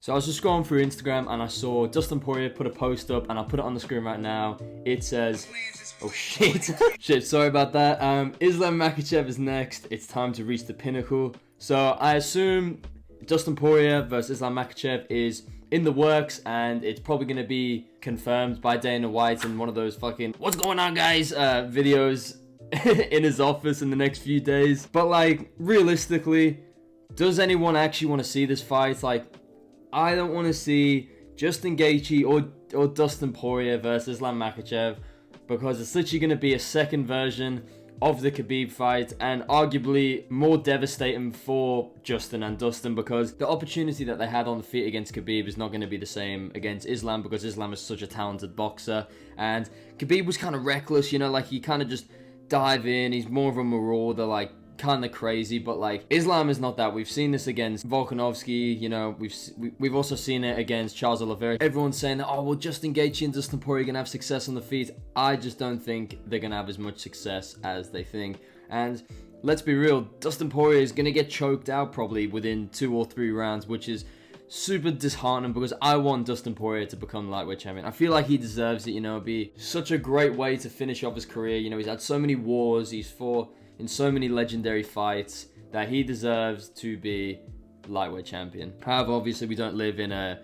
So I was just scrolling through Instagram and I saw Dustin Poirier put a post up, and I'll put it on the screen right now. It says, oh shit, shit, sorry about that. Islam Makhachev is next. It's time to reach the pinnacle. So I assume Dustin Poirier versus Islam Makhachev is in the works, and it's probably going to be confirmed by Dana White in one of those fucking "what's going on guys" videos in his office in the next few days. But like, realistically, does anyone actually want to see this fight? Like, I don't want to see Justin Gaethje or Dustin Poirier versus Islam Makhachev, because it's literally going to be a second version of the Khabib fight, and arguably more devastating for Justin and Dustin, because the opportunity that they had on the feet against Khabib is not going to be the same against Islam, because Islam is such a talented boxer, and Khabib was kind of reckless, you know, like he kind of just dive in, he's more of a marauder, like kind of crazy. But like, Islam is not that. We've seen this against Volkanovski, you know, we've also seen it against Charles Oliveira. Everyone's saying that, oh well, Justin Gaethje and Dustin Poirier are gonna have success on the feet. I just don't think they're gonna have as much success as they think. And let's be real, Dustin Poirier is gonna get choked out probably within 2 or 3 rounds, which is super disheartening, because I want Dustin Poirier to become lightweight champion. I feel like he deserves it, you know. It'd be such a great way to finish off his career. You know, he's had so many wars, he's fought in so many legendary fights, that he deserves to be lightweight champion. However, obviously we don't live in a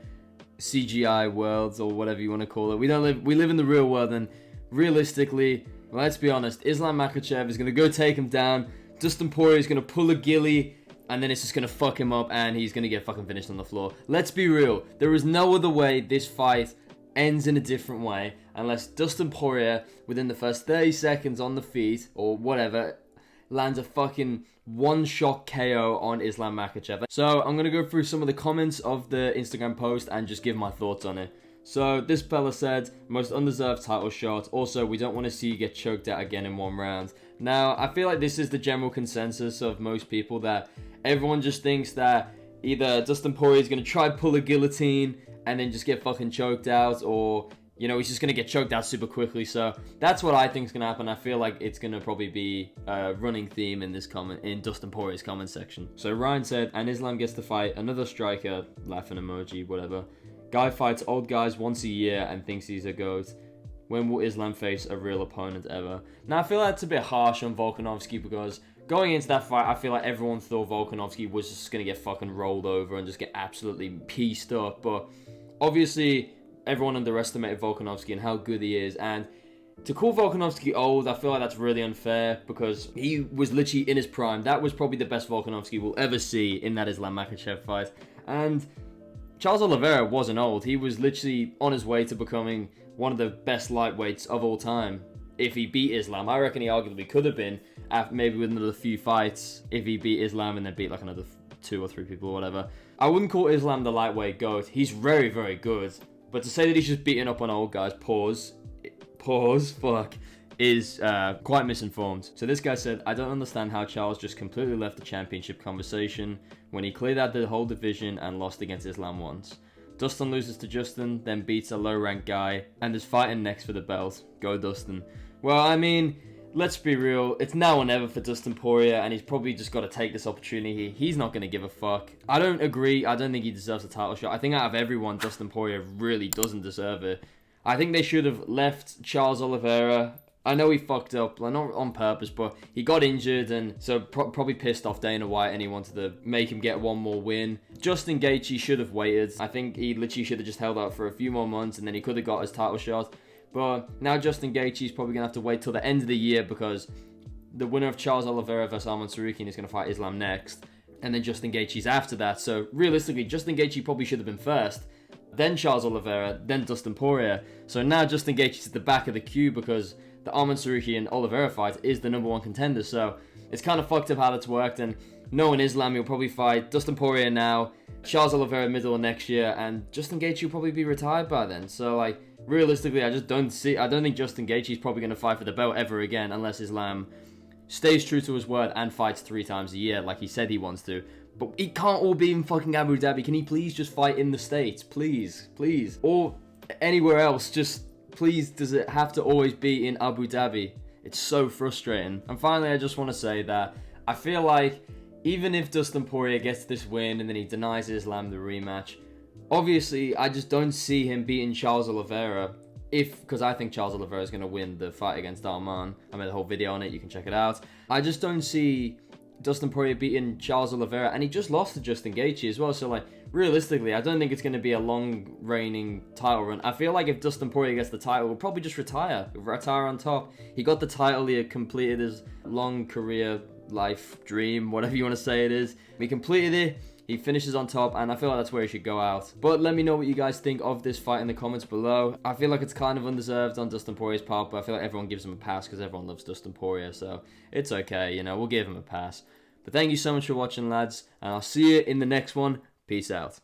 CGI world, or whatever you want to call it. We live in the real world, and realistically, let's be honest, Islam Makhachev is going to go take him down. Dustin Poirier is going to pull a ghillie, and then it's just going to fuck him up, and he's going to get fucking finished on the floor. Let's be real. There is no other way this fight ends in a different way, unless Dustin Poirier, within the first 30 seconds on the feet, or whatever, lands a fucking one-shot KO on Islam Makhachev. So I'm going to go through some of the comments of the Instagram post and just give my thoughts on it. So this fella said, most undeserved title shot. Also, we don't want to see you get choked out again in 1 round. Now, I feel like this is the general consensus of most people, that everyone just thinks that either Dustin Poirier is going to try pull a guillotine and then just get fucking choked out, or, you know, he's just going to get choked out super quickly. So that's what I think is going to happen. I feel like it's going to probably be a running theme in this comment, in Dustin Poirier's comment section. So Ryan said, and Islam gets to fight another striker, laughing emoji, whatever. Guy fights old guys once a year and thinks he's a GOAT. When will Islam face a real opponent ever? Now, I feel like that's a bit harsh on Volkanovski, because going into that fight, I feel like everyone thought Volkanovski was just going to get fucking rolled over and just get absolutely pieced up. But obviously, everyone underestimated Volkanovski and how good he is, and to call Volkanovski old, I feel like that's really unfair, because he was literally in his prime. That was probably the best Volkanovski we'll ever see in that Islam Makhachev fight. And Charles Oliveira wasn't old. He was literally on his way to becoming one of the best lightweights of all time. If he beat Islam, I reckon he arguably could have been, after maybe with another few fights, if he beat Islam and then beat like another 2 or 3 people or whatever. I wouldn't call Islam the lightweight GOAT. He's very, very good. But to say that he's just beating up on old guys, fuck, is quite misinformed. So this guy said, I don't understand how Charles just completely left the championship conversation when he cleared out the whole division and lost against Islam once. Dustin loses to Justin, then beats a low-ranked guy, and is fighting next for the belt. Go Dustin. Well, I mean, let's be real. It's now or never for Dustin Poirier, and he's probably just got to take this opportunity. He's not going to give a fuck. I don't agree. I don't think he deserves a title shot. I think out of everyone, Dustin Poirier really doesn't deserve it. I think they should have left Charles Oliveira. I know he fucked up, like, not on purpose, but he got injured, and so probably pissed off Dana White, and he wanted to make him get one more win. Justin Gaethje should have waited. I think he literally should have just held out for a few more months, and then he could have got his title shot. But now Justin Gaethje is probably going to have to wait till the end of the year, because the winner of Charles Oliveira versus Arman Tsarukyan is going to fight Islam next, and then Justin Gaethje's after that. So realistically, Justin Gaethje probably should have been first, then Charles Oliveira, then Dustin Poirier. So now Justin Gaethje's at the back of the queue, because the Arman Tsarukyan Oliveira fight is the #1 contender. So it's kind of fucked up how that's worked, and knowing Islam, he'll probably fight Dustin Poirier now, Charles Oliveira middle of next year, and Justin Gaethje will probably be retired by then. So like, realistically, I don't think Justin Gaethje is probably going to fight for the belt ever again, unless Islam stays true to his word and fights 3 times a year like he said he wants to. But it can't all be in fucking Abu Dhabi. Can he please just fight in the States? Please. Or anywhere else. Just please, does it have to always be in Abu Dhabi? It's so frustrating. And finally, I just want to say that I feel like even if Dustin Poirier gets this win and then he denies Islam the rematch, Obviously, I just don't see him beating Charles Oliveira. Because I think Charles Oliveira is going to win the fight against Arman. I made a whole video on it, you can check it out. I just don't see Dustin Poirier beating Charles Oliveira, and he just lost to Justin Gaethje as well, so like, realistically, I don't think it's going to be a long reigning title run. I feel like if Dustin Poirier gets the title, we'll probably just retire on top. He got the title, he had completed his long career, life, dream, whatever you want to say it is. He completed it. He finishes on top, and I feel like that's where he should go out. But let me know what you guys think of this fight in the comments below. I feel like it's kind of undeserved on Dustin Poirier's part, but I feel like everyone gives him a pass because everyone loves Dustin Poirier, so it's okay, you know, we'll give him a pass. But thank you so much for watching, lads, and I'll see you in the next one. Peace out.